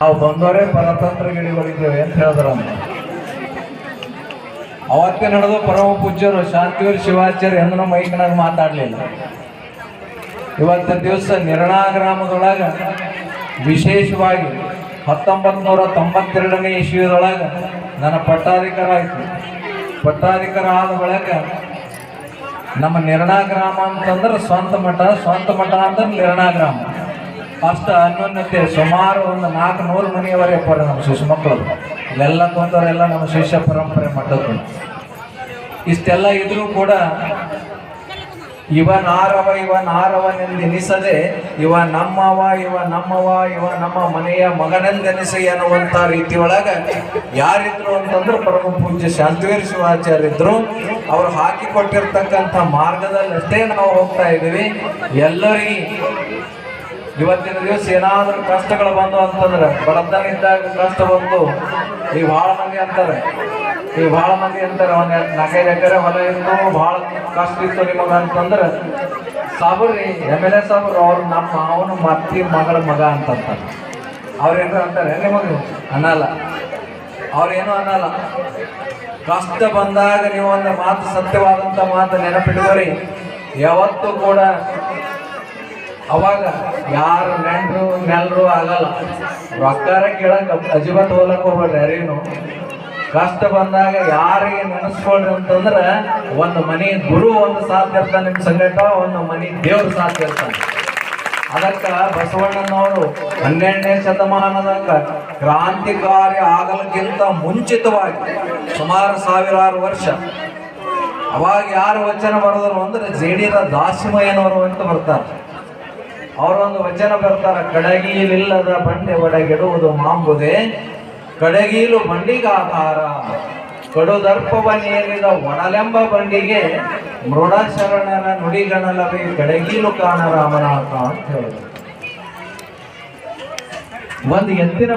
ನಾವು ಬಂದವರೇ ಪರತಂತ್ರ ಗಿಳಿಗಳಿದ್ದೇವೆ ಅಂತ ಹೇಳಿದ್ರ. ಅವತ್ತೇ ನಡೆದು ಪರಮ ಪೂಜ್ಯರು ಶಾಂತಿವೀರ ಶಿವಾಚಾರ್ಯ ಎಂದೂ ಮೈಕ್ನಾಗ ಮಾತಾಡಲಿಲ್ಲ. ಇವತ್ತಿನ ದಿವಸ ನಿರ್ಣಾ ಗ್ರಾಮದೊಳಗ ವಿಶೇಷವಾಗಿ 1992ನೇ ಇಸ್ವಿದೊಳಗ ನನ್ನ ಪಟ್ಟಾಧಿಕಾರ ಆಯಿತು. ಪಟ್ಟಾಧಿಕಾರ ಆದ ಬಳಿಕ ನಮ್ಮ ನಿರ್ಣಾ ಗ್ರಾಮ ಅಂತಂದ್ರೆ ಸ್ವಂತ ಮಠ ಅಂದ್ರೆ ನಿರ್ಣಾ ಗ್ರಾಮ. ಅಷ್ಟು ಅನ್ಯೋನ್ಯತೆ ಸುಮಾರು ಒಂದು 400 ಮನೆಯವರೆಗೆ ಪರ ನಮ್ಮ ಶಿಶು ಮಕ್ಕಳು ಇಲ್ಲೆಲ್ಲ ಕೊಂದವರೆಲ್ಲ ನಮ್ಮ ಶಿಷ್ಯ ಪರಂಪರೆ ಮಠದ್ದು. ಇಷ್ಟೆಲ್ಲ ಇದ್ರೂ ಕೂಡ ಇವ ನಾರವನೆಂದೆನಿಸದೆ ಇವ ನಮ್ಮವ ಇವ ನಮ್ಮ ಮನೆಯ ಮಗನೆಂದೆನಿಸಿ ಅನ್ನುವಂಥ ರೀತಿಯೊಳಗೆ ಯಾರಿದ್ರು ಅಂತಂದ್ರೆ ಪರಮ ಪೂಜ್ಯ ಶಾಂತಿವೀರ ಶಿವಾಚಾರ್ಯರಿದ್ರು. ಅವ್ರು ಹಾಕಿಕೊಟ್ಟಿರ್ತಕ್ಕಂಥ ಮಾರ್ಗದಲ್ಲಿ ಅಷ್ಟೇ ನಾವು ಹೋಗ್ತಾ ಇದ್ದೀವಿ. ಎಲ್ಲರಿಗೆ ಇವತ್ತಿನ ದಿವಸ ಏನಾದರೂ ಕಷ್ಟಗಳು ಬಂದು ಅಂತಂದ್ರೆ, ಬಡತನಿದ್ದಾಗ ಕಷ್ಟ ಬಂದು ಈಗ ಭಾಳ ಮಂದಿ ಅಂತಾರೆ ಒಂದು 4-5 ಎಕರೆ ಹೊಲ ಇತ್ತು, ಭಾಳ ಕಷ್ಟ ಇತ್ತು ನಿಮಗೆ ಅಂತಂದ್ರೆ, ಸಾಬ್ರಿ MLA ಸಾಬ್ರು ಅವ್ರು ನಮ್ಮ ಅವನು ಮತ್ತಿ ಮಗಳ ಮಗ ಅಂತಂತಾರೆ. ಅವ್ರೇನು ಅಂತಾರೆ ನಿಮಗೆ ಅನ್ನಲ್ಲ, ಅವ್ರೇನು ಅನ್ನಲ್ಲ. ಕಷ್ಟ ಬಂದಾಗ ನೀವು ಒಂದು ಮಾತು, ಸತ್ಯವಾದಂಥ ಮಾತು ನೆನಪಿಟ್ಕೊರಿ. ಯಾವತ್ತೂ ಕೂಡ ಅವಾಗ ಯಾರು ನೆಲ್ಲರು ಆಗಲ್ಲ. ರೊಕ್ಕಾರ ಕೇಳಕ್ಕೆ ಅಜಿಬತ್ ಹೋಲಕ್ಕೆ ಹೋಗ್ಬೇಡ್ರಿ ಯಾರೇನು. ಕಷ್ಟ ಬಂದಾಗ ಯಾರಿಗೆ ನೆನೆಸ್ಕೊಳ್ರಿ ಅಂತಂದ್ರೆ, ಒಂದು ಮನೆ ಗುರು ಒಂದು ಸಾಥ್ ಇರ್ತಾನೆ ನಿಮ್ಮ ಸಂಗಟ, ಒಂದು ಮನೆ ದೇವ್ರ ಸಾಥ್ ಇರ್ತಾನೆ. ಅದಕ್ಕೆ ಬಸವಣ್ಣನವರು 12ನೇ ಶತಮಾನದಾಗ ಕ್ರಾಂತಿಕಾರಿ ಆಗಲಿಕ್ಕಿಂತ ಮುಂಚಿತವಾಗಿ ಸುಮಾರು 1000 ವರ್ಷ ಅವಾಗ ಯಾರು ವಚನ ಬರೆದರು ಅಂದ್ರೆ ಜೇಡಿರ ದಾಸಿಮಯ್ಯನವರು ಅಂತ ಬರ್ತಾರೆ. ಅವರೊಂದು ವಚನ ಬರ್ತಾರೆ, ಕಡಗೀಲಿಲ್ಲದ ಬಂಡೆ ಒಡಗೆಡುವುದು ಮಾಂಬುದೆ, ಕಡಗೀಲು ಬಂಡಿಗಾಧಾರ, ಕಡುದರ್ಪವನೇರಿದ ಒಣಲೆಂಬ ಬಂಡಿಗೆ ಮೃಡ ಶರಣರ ನುಡಿಗಣಲವೇ ಕಡಗೀಲು ಕಾಣ ರಾಮನಾಥ ಅಂತ ಹೇಳಿದ್ರು. ಒಂದು ಎತ್ತಿನ